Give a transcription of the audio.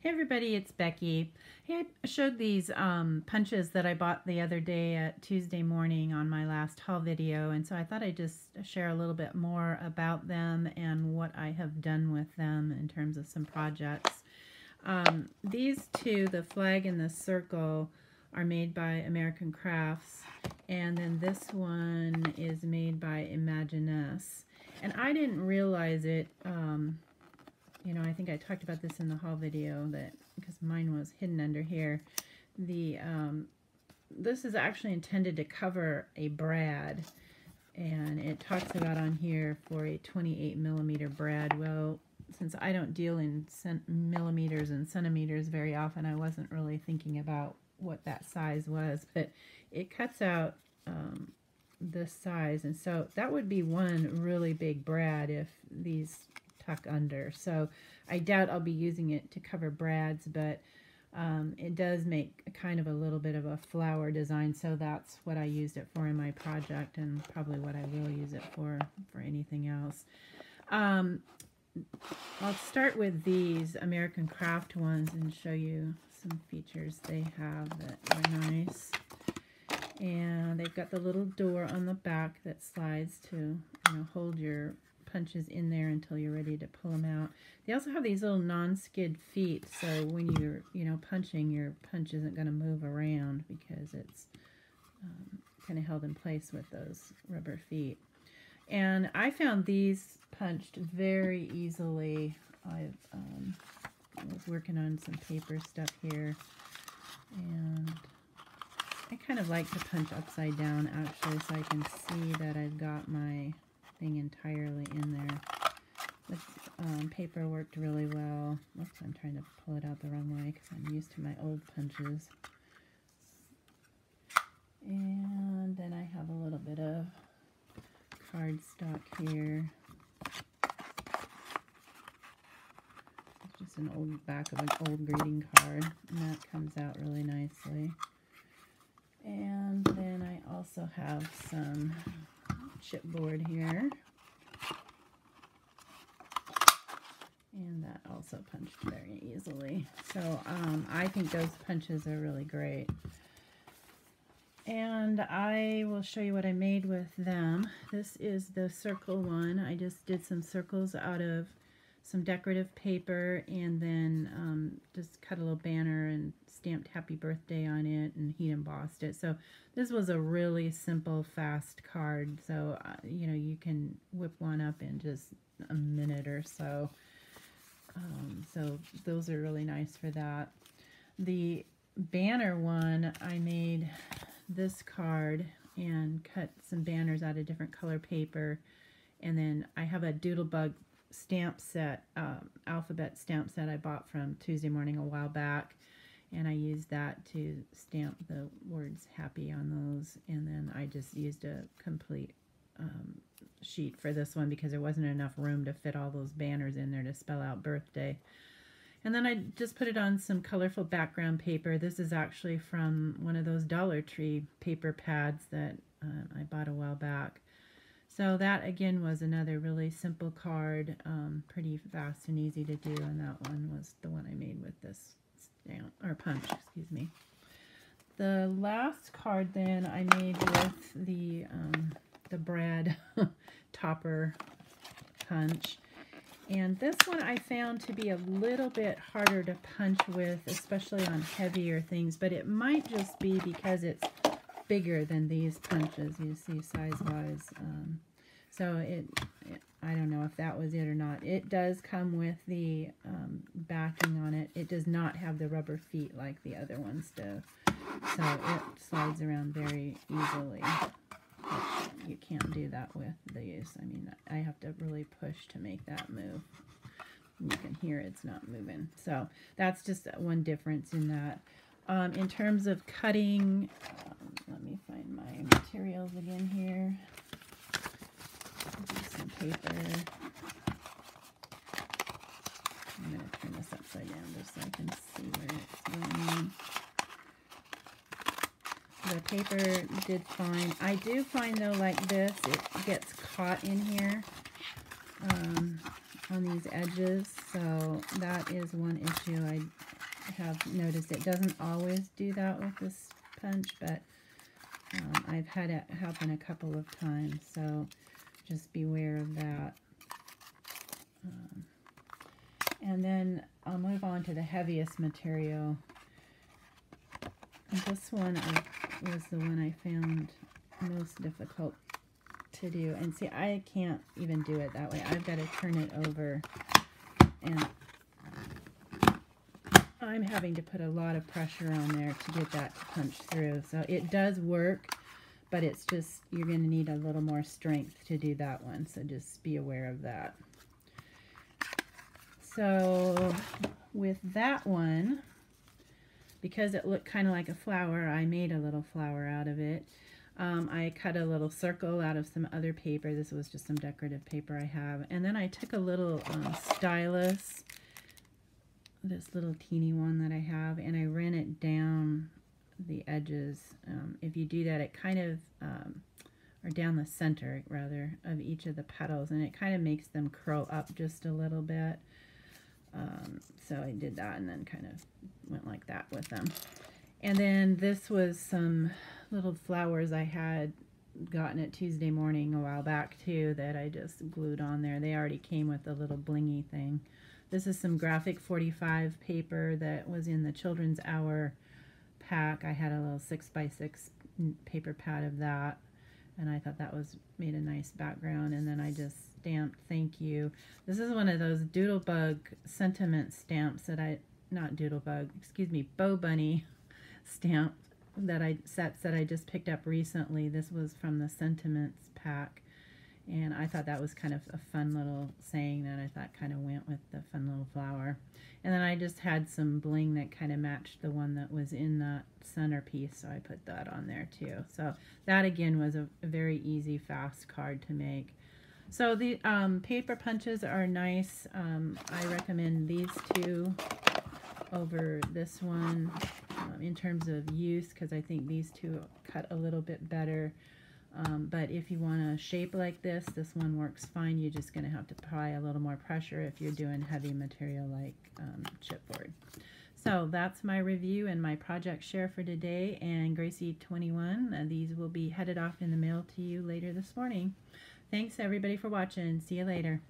Hey everybody, it's Becky. Hey, I showed these punches that I bought the other day at Tuesday morning on my last haul video, and so I thought I'd just share a little bit more about them and what I have done with them in terms of some projects. These two, the flag and the circle, are made by American Crafts, and then this one is made by Imaginesce. And I didn't realize it, you know, I think I talked about this in the haul video, that because mine was hidden under here. This is actually intended to cover a brad, and it talks about on here for a 28mm brad. Well, since I don't deal in millimeters and centimeters very often, I wasn't really thinking about what that size was, but it cuts out this size, and so that would be one really big brad if these tuck under. So I doubt I'll be using it to cover brads, but it does make kind of a little bit of a flower design, so that's what I used it for in my project, and probably what I will use it for anything else. I'll start with these American Craft ones and show you some features they have that are nice. And they've got the little door on the back that slides to, you know, hold your punches in there until you're ready to pull them out. They also have these little non-skid feet, so when you're, you know, punching, your punch isn't going to move around because it's kind of held in place with those rubber feet. And I found these punched very easily. I was working on some paper stuff here, and I kind of like to punch upside down actually, so I can see that I've got my thing entirely in there. The paper worked really well. Oops, I'm trying to pull it out the wrong way because I'm used to my old punches. And then I have a little bit of cardstock here. It's just an old back of an old greeting card, and that comes out really nicely. And then I also have some chipboard here, and that also punched very easily. So I think those punches are really great, and I will show you what I made with them. This is the circle one. I just did some circles out of some decorative paper, and then just cut a little banner and stamped happy birthday on it and heat embossed it. So this was a really simple, fast card, so you know, you can whip one up in just a minute or so. So those are really nice for that. The banner one, I made this card and cut some banners out of different color paper, and then I have a Doodlebug stamp set, alphabet stamp set I bought from Tuesday Morning a while back, and I used that to stamp the words happy on those. And then I just used a complete sheet for this one because there wasn't enough room to fit all those banners in there to spell out birthday. And then I just put it on some colorful background paper. This is actually from one of those Dollar Tree paper pads that I bought a while back. So that again was another really simple card, pretty fast and easy to do, and that one was the one I made with this stamp, or punch, excuse me. The last card then I made with the brad topper punch, and this one I found to be a little bit harder to punch with, especially on heavier things, but it might just be because it's bigger than these punches, you see, size-wise. So I don't know if that was it or not. It does come with the backing on it. It does not have the rubber feet like the other ones do. So it slides around very easily. But you can't do that with these. I mean, I have to really push to make that move. You can hear it's not moving. So that's just one difference in that. In terms of cutting, let me find my materials again here. Some paper. I'm going to turn this upside down just so I can see where it's going. The paper did fine. I do find though, like this, it gets caught in here on these edges, so that is one issue. have noticed it doesn't always do that with this punch, but I've had it happen a couple of times, so just beware of that. And then I'll move on to the heaviest material. This one was the one I found most difficult to do. And see, I can't even do it that way. I've got to turn it over, and I'm having to put a lot of pressure on there to get that to punch through. So it does work, but it's just, you're going to need a little more strength to do that one. So just be aware of that. So with that one, because it looked kind of like a flower, I made a little flower out of it. I cut a little circle out of some other paper. This was just some decorative paper I have. And then I took a little stylus, this little teeny one that I have, and I ran it down the edges. If you do that, it kind of, or down the center, rather, of each of the petals, and it kind of makes them curl up just a little bit. So I did that and then kind of went like that with them. And then this was some little flowers I had gotten it Tuesday morning a while back too that I just glued on there. They already came with a little blingy thing. This is some graphic 45 paper that was in the Children's Hour pack. I had a little 6x6 paper pad of that, and I thought that made a nice background. And then I just stamped "Thank You." This is one of those Doodlebug sentiment stamps that not Doodlebug, excuse me, Bow Bunny stamp sets that I just picked up recently. This was from the Sentiments pack, and I thought that was kind of a fun little saying that I thought kind of went with the fun little flower. And then I just had some bling that kind of matched the one that was in that centerpiece, so I put that on there too. So that again was a very easy, fast card to make. So the paper punches are nice. I recommend these two over this one in terms of use, because I think these two cut a little bit better. But if you want a shape like this one works fine. You're just going to have to apply a little more pressure if you're doing heavy material like chipboard. So that's my review and my project share for today. And Gracie 21, these will be headed off in the mail to you later this morning. Thanks everybody for watching. See you later.